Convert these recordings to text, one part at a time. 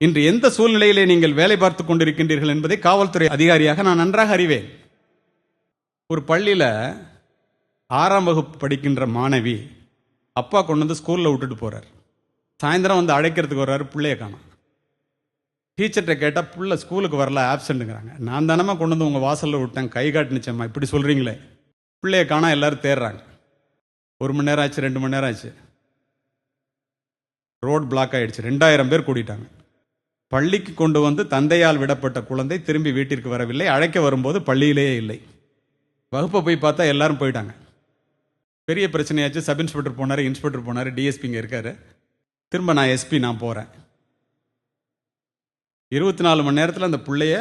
இன்று எந்த சூழ்நிலையிலே நீங்கள் வேலை பார்த்துக் கொண்டிருக்கின்றீர்கள் என்பதை காவல்துறை அதிகாரியாக நான் நன்றாக அறிவேன். ஒரு பள்ளியில் 6ஆம் வகுப்பு படிக்கின்ற மாணவி அப்பா கொண்டு வந்து ஸ்கூலில் விட்டுட்டு போறார். சாயந்தரம் வந்து அழைக்கிறதுக்கு வர்றாரு, பிள்ளைய காணோம். டீச்சர்கிட்ட கேட்டால் புள்ள ஸ்கூலுக்கு வரல, ஆப்சண்ட்டுங்கிறாங்க. நான் தானமா கொண்டு வந்து உங்கள் வாசலில் விட்டேன், கை காட்டுனுச்சம்மா, இப்படி சொல்கிறீங்களே. பிள்ளைய காணா, எல்லாரும் தேடுறாங்க. 1 மணி நேரம் ஆச்சு, 2 மணி நேரம் ஆச்சு. ரோட் பிளாக் ஆயிடுச்சு. 2000 பேர் கூட்டிட்டாங்க. பள்ளிக்கு கொண்டு வந்து தந்தையால் விடப்பட்ட குழந்தை திரும்பி வீட்டிற்கு வரவில்லை. அழைக்க வரும்போது பள்ளியிலேயே இல்லை. வகுப்பை போய் பார்த்தா எல்லாரும் போயிட்டாங்க. பெரிய பிரச்சனையாச்சு. சப் இன்ஸ்பெக்டர் போனார், இன்ஸ்பெக்டர் போனார், டிஎஸ்பி இங்கே இருக்காரு. திரும்ப நான் எஸ்பி நான் போகிறேன். 24 மணி நேரத்தில் அந்த பிள்ளைய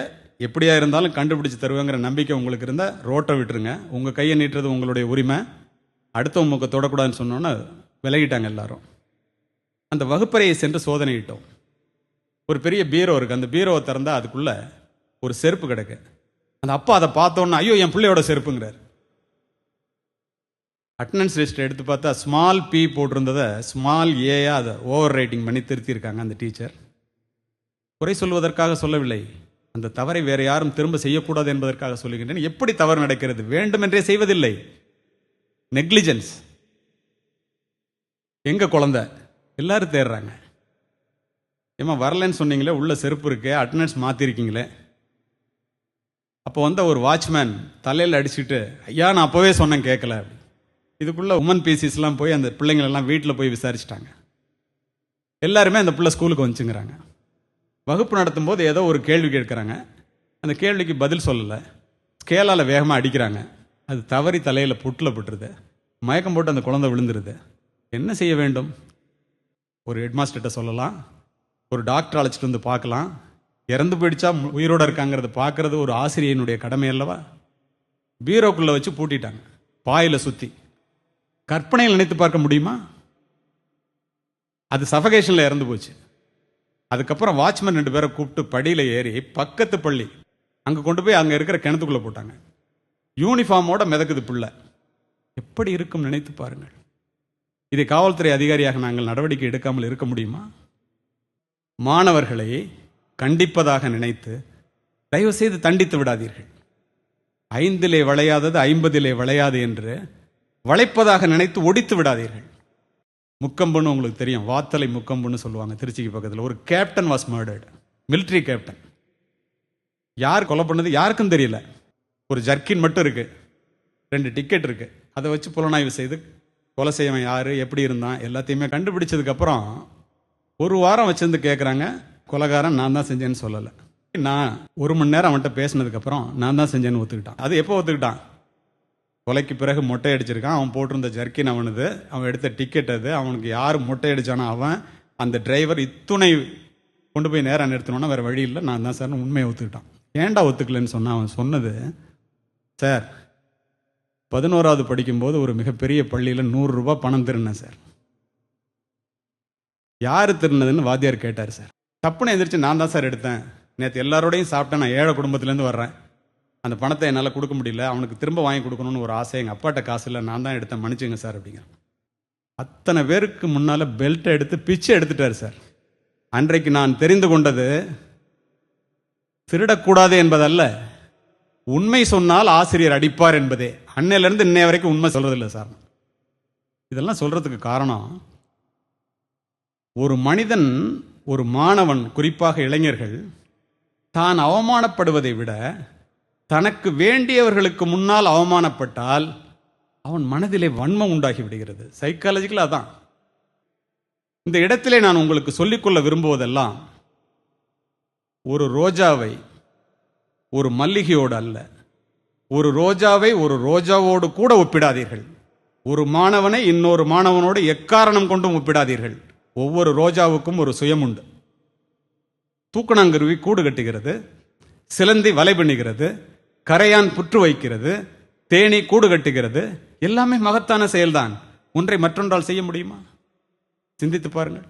எப்படியா இருந்தாலும் கண்டுபிடிச்சு தருவேங்கிற நம்பிக்கை உங்களுக்கு இருந்தால் ரோட்டை விட்டுருங்க. உங்கள் கையை நீட்டுறது உங்களுடைய உரிமை. அடுத்த முக தொடக்கூடாதுன்னு சொன்னோன்னே விலகிட்டாங்க எல்லாரும். அந்த வகுப்பறையை சென்று சோதனையிட்டோம். ஒரு பெரிய பீரோ இருக்குது. அந்த பீரோவை திறந்தால் அதுக்குள்ளே ஒரு செருப்பு கிடக்கு. அந்த அப்பா அதை பார்த்தோன்னா, ஐயோ என் பிள்ளையோட செருப்புங்கிறார். அட்டண்டன்ஸ் லிஸ்ட் எடுத்து பார்த்தா ஸ்மால் பி போட்டிருந்ததை ஸ்மால் ஏயா அதை ஓவர் ரைட்டிங் பண்ணி திருத்தியிருக்காங்க அந்த டீச்சர். குறை சொல்வதற்காக சொல்லவில்லை, அந்த தவறை வேற யாரும் திரும்ப செய்யக்கூடாது என்பதற்காக சொல்லுகின்றேன். எப்படி தவறு நடக்கிறது? வேண்டுமென்றே செய்வதில்லை, நெக்லிஜென்ஸ். எங்க குழந்தை? எல்லாரும் தேடுறாங்க. ஏமா வரலன்னு சொன்னீங்களே, உள்ள செருப்பு இருக்கே, அட்டண்டன்ஸ் மாற்றிருக்கீங்களே. அப்போ வந்த ஒரு வாட்ச்மேன் தலையில் அடிச்சுட்டு, ஐயா நான் அப்போவே சொன்னேன் கேட்கல. இதுக்குள்ள உமன் பீசிஸ்லாம் போய் அந்த பிள்ளைங்களெல்லாம் வீட்டில் போய் விசாரிச்சிட்டாங்க. எல்லாருமே அந்த பிள்ளை ஸ்கூலுக்கு வந்துச்சுங்கிறாங்க. வகுப்பு நடத்தும் போது ஏதோ ஒரு கேள்வி கேட்குறாங்க. அந்த கேள்விக்கு பதில் சொல்லலை. ஸ்கேலால் வேகமாக அடிக்கிறாங்க. அது தவறி தலையில் புட்டில் பட்டுருது. மயக்கம் போட்டு அந்த குழந்தை விழுந்துருது. என்ன செய்ய வேண்டும்? ஒரு ஹெட்மாஸ்டர்கிட்ட சொல்லலாம், ஒரு டாக்டர் அழைச்சிட்டு வந்து பார்க்கலாம். இறந்து போயிடுச்சா உயிரோடு இருக்காங்கிறத பார்க்கறது ஒரு ஆசிரியனுடைய கடமை அல்லவா? பீரோக்குள்ளே வச்சு பூட்டிட்டாங்க, பாயில் சுற்றி. கற்பனையில் நினைத்து பார்க்க முடியுமா? அது சஃபகேஷனில் இறந்து போச்சு. அதுக்கப்புறம் வாட்ச்மேன் 2 பேரை கூப்பிட்டு படியில் ஏறி பக்கத்து பள்ளி அங்கே கொண்டு போய் அங்கே இருக்கிற கிணத்துக்குள்ளே போட்டாங்க. யூனிஃபார்மோட மிதக்குது பிள்ளை. எப்படி இருக்கும் நினைத்து பாருங்கள். இதை காவல்துறை அதிகாரியாக நாங்கள் நடவடிக்கை எடுக்காமல் இருக்க முடியுமா? மாணவர்களை கண்டிப்பதாக நினைத்து தயவு செய்து தண்டித்து விடாதீர்கள். 5 வளையாதது 50 வளையாது என்று வளைப்பதாக நினைத்து ஒடித்து விடாதீர்கள். முக்கம்புன்னு உங்களுக்கு தெரியும், வாத்தலை முக்கம்புன்னு சொல்லுவாங்க திருச்சிக்கு பக்கத்தில். ஒரு கேப்டன் வாஸ் மர்டர்டு, மிலிட்ரி கேப்டன். யார் கொலை பண்ணது யாருக்கும் தெரியல. ஒரு ஜர்க்கின் மட்டும் இருக்கு, 2 டிக்கெட் இருக்கு. அதை வச்சு புலனாய்வு செய்து கொலை செய்யவன் யாரு, எப்படி இருந்தான் எல்லாத்தையுமே கண்டுபிடிச்சதுக்கு அப்புறம் 1 வாரம் வச்சிருந்து கேட்குறாங்க. கொலைகாரன் நான் தான் செஞ்சேன்னு சொல்லலை. நான் 1 மணி நேரம் அவன்கிட்ட பேசினதுக்கப்புறம் நான் தான் செஞ்சேன்னு ஒத்துக்கிட்டான். அது எப்போ ஒத்துக்கிட்டான்? கொலைக்கு பிறகு மொட்டை அடிச்சிருக்கான். அவன் போட்டிருந்த ஜர்க்கின் அவனுது, அவன் எடுத்த டிக்கெட் அது. அவனுக்கு யார் மொட்டை அடிச்சானோ அவன், அந்த டிரைவர். இத்துணை கொண்டு போய் நேரம் நிறுத்தணும்னா வேறு வழி இல்லை, நான் தான் சார் உண்மையை ஒத்துக்கிட்டான். ஏன்டா ஒத்துக்கலன்னு சொன்னான்? அவன் சொன்னது, சார் 11வது படிக்கும்போது ஒரு மிகப்பெரிய பள்ளியில் 100 ரூபாய் பணம் திருடினேன் சார். யார் திருடினதுன்னு வாத்தியார் கேட்டார் சார். தப்புன்னு எந்திரிச்சு நான் தான் சார் எடுத்தேன். நேற்று எல்லாரோடையும் சாப்பிட்டேன், நான் ஏழை குடும்பத்துலேருந்து வர்றேன், அந்த பணத்தை என்னால் கொடுக்க முடியல, அவனுக்கு திரும்ப வாங்கி கொடுக்கணும்னு ஒரு ஆசை, எங்கள் அப்பாட்ட காசு இல்லை, நான் தான் எடுத்தேன், மன்னிச்சுங்க சார் அப்படிங்கிற. அத்தனை பேருக்கு முன்னால் பெல்ட்டை எடுத்து பிச்சை எடுத்துட்டார் சார். அன்றைக்கு நான் தெரிந்து கொண்டது, திருடக்கூடாது என்பதல்ல, உண்மை சொன்னால் ஆசிரியர் அடிப்பார் என்பதே. அன்னையிலேருந்து இன்னைய வரைக்கும் உண்மை சொல்றதில்லை சார். இதெல்லாம் சொல்றதுக்கு காரணம், ஒரு மனிதன், ஒரு மாணவன், குறிப்பாக இளைஞர்கள் தான் அவமானப்படுவதை விட தனக்கு வேண்டியவர்களுக்கு முன்னால் அவமானப்பட்டால் அவன் மனதிலே வன்மம் உண்டாகி விடுகிறது. சைக்காலஜிக்கலா அதான். இந்த இடத்திலே நான் உங்களுக்கு சொல்லிக்கொள்ள விரும்புவதெல்லாம், ஒரு ரோஜாவை ஒரு மல்லிகையோடு அல்ல, ஒரு ரோஜாவை ஒரு ரோஜாவோடு கூட ஒப்பிடாதீர்கள். ஒரு மாணவனை இன்னொரு மாணவனோடு எக்காரணம் கொண்டும் ஒப்பிடாதீர்கள். ஒவ்வொரு ரோஜாவுக்கும் ஒரு சுயம் உண்டு. தூக்கணாங்குருவி கூடு கட்டுகிறது, சிலந்தி வலை பண்ணுகிறது, கரையான் புற்று வைக்கிறது, தேனி கூடு கட்டுகிறது. எல்லாமே மகத்தான செயல்தான். ஒன்றை மற்றொன்றால் செய்ய முடியுமா? சிந்தித்து பாருங்கள்.